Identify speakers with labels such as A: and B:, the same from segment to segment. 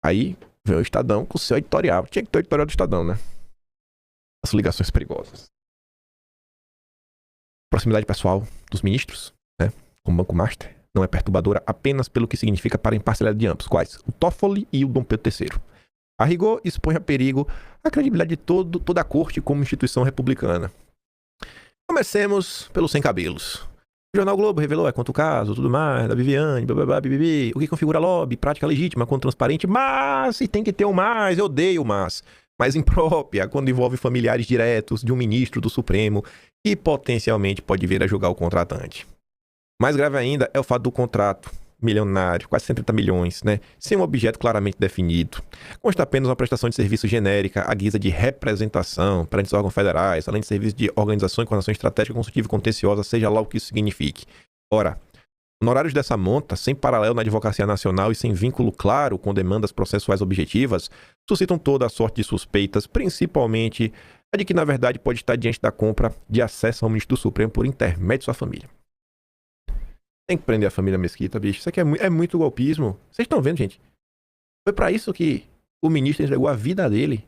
A: Aí vem o Estadão com o seu editorial. Tinha que ter o editorial do Estadão, né? As ligações perigosas. Proximidade pessoal dos ministros, né? Com o Banco Master, não é perturbadora apenas pelo que significa para a imparcialidade de ambos. Quais? O Toffoli e o Dom Pedro III. A rigor, expõe a perigo a credibilidade de toda a corte como instituição republicana. Comecemos pelos sem cabelos. O Jornal Globo revelou quanto o caso, tudo mais, da Viviane, o que configura lobby, prática legítima, quanto transparente, mas se tem que ter um mais, eu odeio mais imprópria, quando envolve familiares diretos de um ministro do Supremo que potencialmente pode vir a julgar o contratante. Mais grave ainda é o fato do contrato milionário, quase 130 milhões, né? Sem um objeto claramente definido. Consta apenas uma prestação de serviço genérica à guisa de representação perante os órgãos federais, além de serviço de organização e coordenação estratégica, consultiva e contenciosa, seja lá o que isso signifique. Ora, honorários dessa monta, sem paralelo na advocacia nacional e sem vínculo claro com demandas processuais objetivas, suscitam toda a sorte de suspeitas, principalmente a de que, na verdade, pode estar diante da compra de acesso ao ministro do Supremo por intermédio de sua família. Tem que prender a família Mesquita, bicho. Isso aqui é muito golpismo. Vocês estão vendo, gente? Foi pra isso que o ministro entregou a vida dele.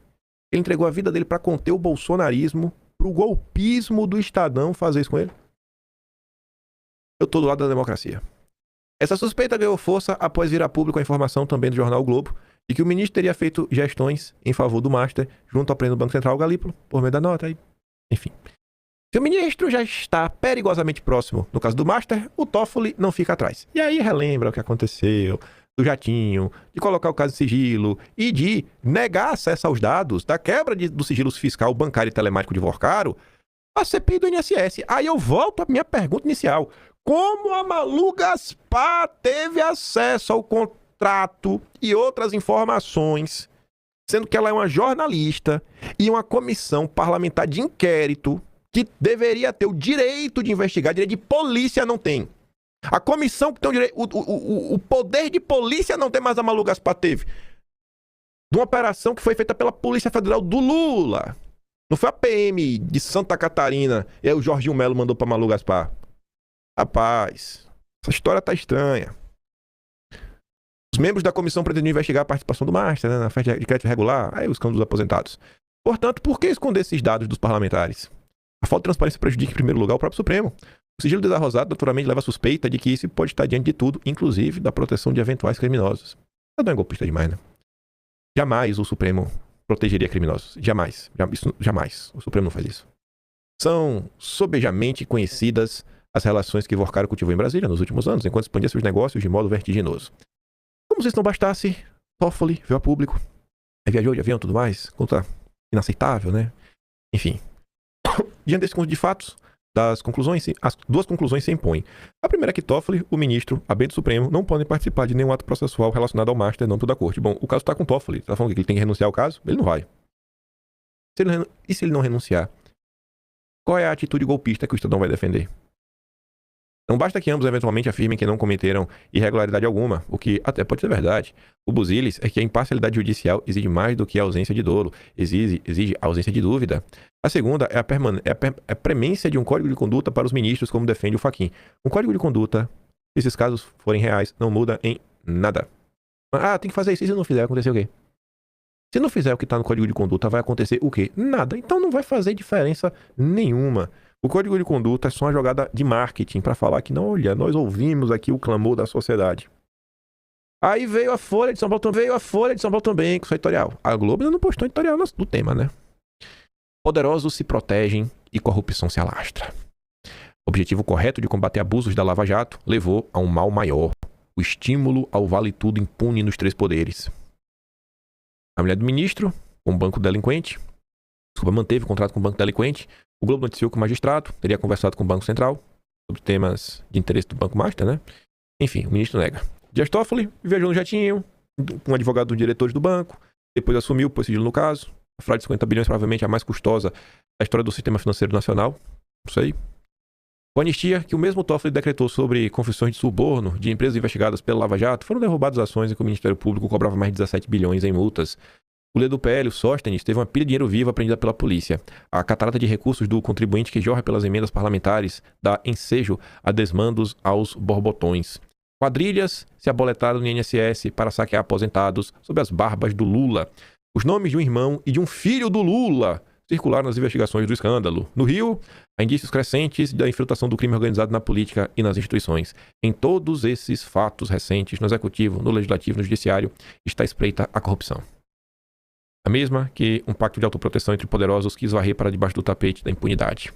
A: Ele entregou a vida dele pra conter o bolsonarismo, pro golpismo do Estadão fazer isso com ele. Eu tô do lado da democracia. Essa suspeita ganhou força após vir a público a informação também do Jornal Globo de que o ministro teria feito gestões em favor do Master junto ao presidente do Banco Central, Galípolo, por meio da nota. Enfim. Se o ministro já está perigosamente próximo, no caso do Master, o Toffoli não fica atrás. E aí relembra o que aconteceu, do jatinho, de colocar o caso em sigilo e de negar acesso aos dados, da quebra do sigilo fiscal, bancário e telemático de Vorcaro, a CPI do INSS. Aí eu volto à minha pergunta inicial. Como a Malu Gaspar teve acesso ao contrato e outras informações, sendo que ela é uma jornalista e uma comissão parlamentar de inquérito que deveria ter o direito de investigar, direito de polícia não tem. A comissão que tem o direito, o poder de polícia não tem, mais a Malu Gaspar teve. De uma operação que foi feita pela Polícia Federal do Lula. Não foi a PM de Santa Catarina, e aí o Jorginho Melo mandou pra Malu Gaspar. Rapaz, essa história tá estranha. Os membros da comissão pretendiam investigar a participação do Master, né, na festa de crédito regular, aí os campos dos aposentados. Portanto, por que esconder esses dados dos parlamentares? A falta de transparência prejudica, em primeiro lugar, o próprio Supremo. O sigilo desarrosado, naturalmente, leva a suspeita de que isso pode estar diante de tudo, inclusive da proteção de eventuais criminosos. Não é golpista demais, né? Jamais o Supremo protegeria criminosos. Jamais. Jamais. O Supremo não faz isso. São sobejamente conhecidas as relações que Vorcaro cultivou em Brasília nos últimos anos, enquanto expandia seus negócios de modo vertiginoso. Como se isso não bastasse, Toffoli veio a público, viajou de avião e tudo mais, conta inaceitável, né? Enfim. Diante desse conjunto de fatos, as duas conclusões se impõem. A primeira é que Toffoli, o ministro, a bem do Supremo, não podem participar de nenhum ato processual relacionado ao Master, não da corte. Bom, o caso está com Toffoli. Tá falando que ele tem que renunciar ao caso? Ele não vai. E se ele não renunciar? Qual é a atitude golpista que o Estadão vai defender? Não basta que ambos eventualmente afirmem que não cometeram irregularidade alguma, o que até pode ser verdade. O busilis é que a imparcialidade judicial exige mais do que a ausência de dolo, exige a ausência de dúvida. A segunda é a premência de um código de conduta para os ministros, como defende o Fachin. Um código de conduta, se esses casos forem reais, não muda em nada. Ah, tem que fazer isso, e se não fizer, vai acontecer o quê? Se não fizer o que está no código de conduta, vai acontecer o quê? Nada. Então não vai fazer diferença nenhuma. O código de conduta é só uma jogada de marketing para falar que, não, olha, nós ouvimos aqui o clamor da sociedade. Aí veio a Folha de São Paulo também com seu editorial. A Globo ainda não postou editorial do tema, né? Poderosos se protegem e corrupção se alastra. O objetivo correto de combater abusos da Lava Jato levou a um mal maior. O estímulo ao vale-tudo impune nos três poderes. A mulher do ministro, com o banco delinquente, manteve o contrato com o banco delinquente. O Globo noticiou que o magistrado teria conversado com o Banco Central sobre temas de interesse do Banco Master, né? Enfim, o ministro nega. Dias Toffoli viajou no jatinho, com um advogado dos diretores do banco, depois assumiu, pôs sigilo no caso. A fraude de 50 bilhões provavelmente é a mais custosa da história do sistema financeiro nacional. Não sei. Com a anistia que o mesmo Toffoli decretou sobre confissões de suborno de empresas investigadas pela Lava Jato, foram derrubadas ações em que o Ministério Público cobrava mais de 17 bilhões em multas. O líder do PL, o Sóstenes, teve uma pilha de dinheiro vivo apreendida pela polícia. A catarata de recursos do contribuinte que jorra pelas emendas parlamentares dá ensejo a desmandos aos borbotões. Quadrilhas se aboletaram no INSS para saquear aposentados sob as barbas do Lula. Os nomes de um irmão e de um filho do Lula circularam nas investigações do escândalo. No Rio, há indícios crescentes da infiltração do crime organizado na política e nas instituições. Em todos esses fatos recentes, no Executivo, no Legislativo e no Judiciário, está espreita a corrupção. A mesma que um pacto de autoproteção entre poderosos quis varrer para debaixo do tapete da impunidade.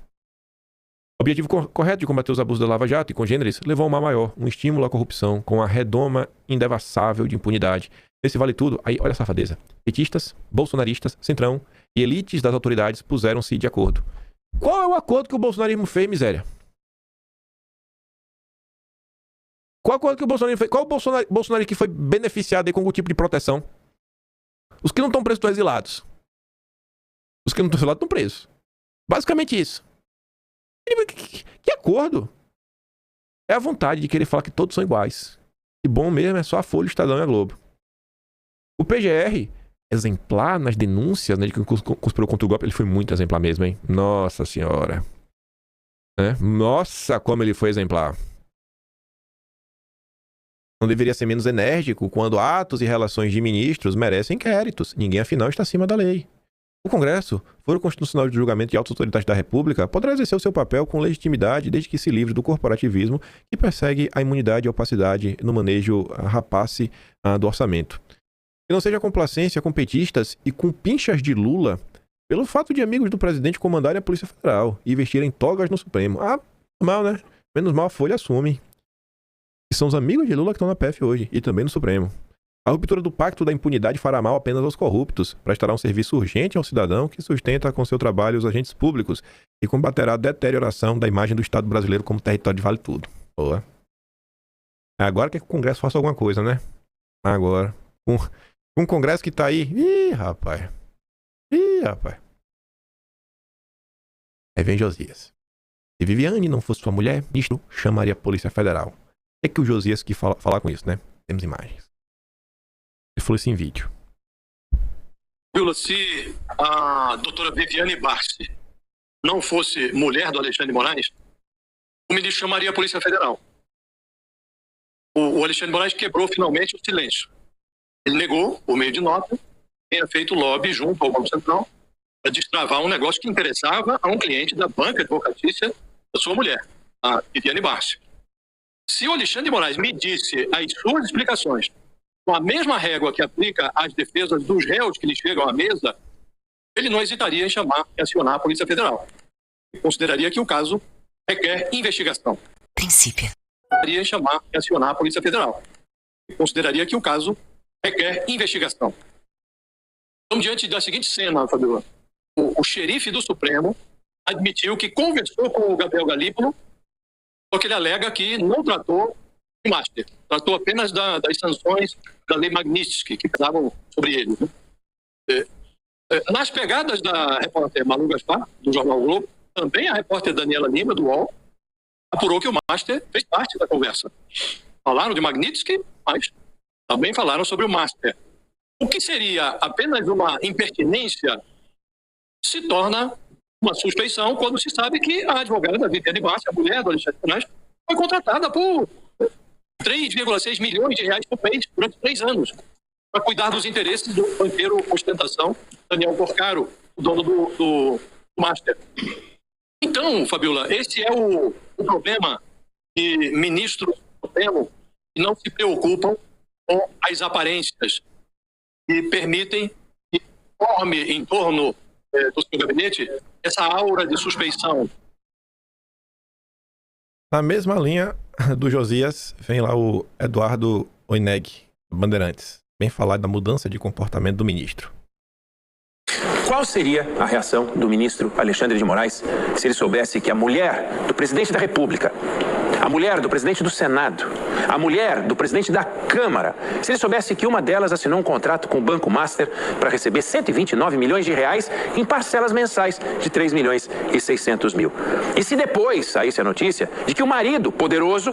A: O objetivo correto de combater os abusos da Lava Jato e congêneres levou a um mal maior, um estímulo à corrupção com a redoma indevassável de impunidade. Nesse vale tudo, aí olha a safadeza. Petistas, bolsonaristas, centrão e elites das autoridades puseram-se de acordo. Qual é o acordo que o bolsonarismo fez, miséria? Qual acordo que o bolsonarismo fez? Qual o Bolsonaro que foi beneficiado aí com algum tipo de proteção? Os que não estão presos estão exilados. Os que não estão exilados estão presos. Basicamente isso. Que acordo? É a vontade de querer falar que todos são iguais. E bom mesmo é só a Folha, o Estadão e a Globo. O PGR, exemplar nas denúncias, né, de que conspirou contra o golpe, ele foi muito exemplar mesmo, hein? Nossa senhora. Nossa, como ele foi exemplar. Não deveria ser menos enérgico quando atos e relações de ministros merecem inquéritos. Ninguém, afinal, está acima da lei. O Congresso, Foro Constitucional de Julgamento de Altas Autoridades da República, poderá exercer o seu papel com legitimidade desde que se livre do corporativismo que persegue a imunidade e a opacidade no manejo rapace do orçamento. Que não seja complacência com petistas e com pinchas de Lula pelo fato de amigos do presidente comandarem a Polícia Federal e vestirem togas no Supremo. Ah, mal, né? Menos mal a Folha assume. E são os amigos de Lula que estão na PF hoje e também no Supremo. A ruptura do pacto da impunidade fará mal apenas aos corruptos, prestará um serviço urgente ao cidadão que sustenta com seu trabalho os agentes públicos e combaterá a deterioração da imagem do Estado brasileiro como território de vale tudo. Boa. Agora que o Congresso faça alguma coisa, né? Agora. Um Congresso que tá aí. Ih, rapaz. Aí vem Josias. Se Viviane não fosse sua mulher, ministro chamaria a Polícia Federal. É que o Josias quis falar com isso, né? Temos imagens. Ele falou isso em vídeo.
B: Se a doutora Viviane Barsi não fosse mulher do Alexandre de Moraes, o ministro chamaria a Polícia Federal. O Alexandre de Moraes quebrou finalmente o silêncio. Ele negou, por meio de nota, tinha feito lobby junto ao Banco Central para destravar um negócio que interessava a um cliente da banca advocatícia da sua mulher, a Viviane Barsi. Se o Alexandre de Moraes me disse as suas explicações com a mesma régua que aplica às defesas dos réus que lhe chegam à mesa, ele não hesitaria em chamar e acionar a Polícia Federal. Consideraria que o caso requer investigação.
C: Princípio.
B: Consideraria em chamar e acionar a Polícia Federal. Consideraria que o caso requer investigação. Então, diante da seguinte cena, Fabiola, o xerife do Supremo admitiu que conversou com o Gabriel Galípolo, só que ele alega que não tratou de Master, tratou apenas das sanções da lei Magnitsky que pesavam sobre ele. Né? Nas pegadas da repórter Malu Gaspar, do Jornal o Globo, também a repórter Daniela Lima, do UOL, apurou que o Master fez parte da conversa. Falaram de Magnitsky, mas também falaram sobre o Master. O que seria apenas uma impertinência se torna uma suspeição quando se sabe que a advogada da Viviane Barsi, a mulher do Alexandre de Moraes, foi contratada por 3,6 milhões de reais por mês durante 3 anos para cuidar dos interesses do banqueiro ostentação Daniel Porcaro, o dono do Master. Então, Fabiola, esse é o problema de ministros do Supremo que não se preocupam com as aparências e permitem que forme em torno do seu gabinete essa aura de suspeição.
A: Na mesma linha do Josias, vem lá o Eduardo Oineg, Bandeirantes. Bem falar da mudança de comportamento do ministro.
D: Qual seria a reação do ministro Alexandre de Moraes se ele soubesse que a mulher do presidente da República, a mulher do presidente do Senado, a mulher do presidente da Câmara, se ele soubesse que uma delas assinou um contrato com o Banco Master para receber 129 milhões de reais em parcelas mensais de 3 milhões e 600 mil. E se depois saísse a notícia de que o marido, poderoso,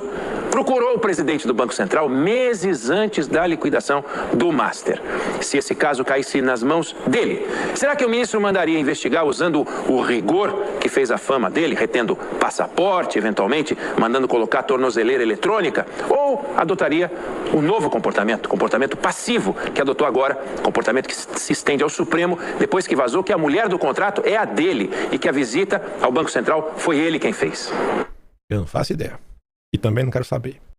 D: procurou o presidente do Banco Central meses antes da liquidação do Master. Se esse caso caísse nas mãos dele, será que o ministro mandaria investigar usando o rigor que fez a fama dele, retendo passaporte, eventualmente mandando colocar tornozeleira eletrônica? Ou adotaria um novo comportamento passivo que adotou agora, comportamento que se estende ao Supremo, depois que vazou que a mulher do contrato é a dele e que a visita ao Banco Central foi ele quem fez?
A: Eu não faço ideia. E também não quero saber.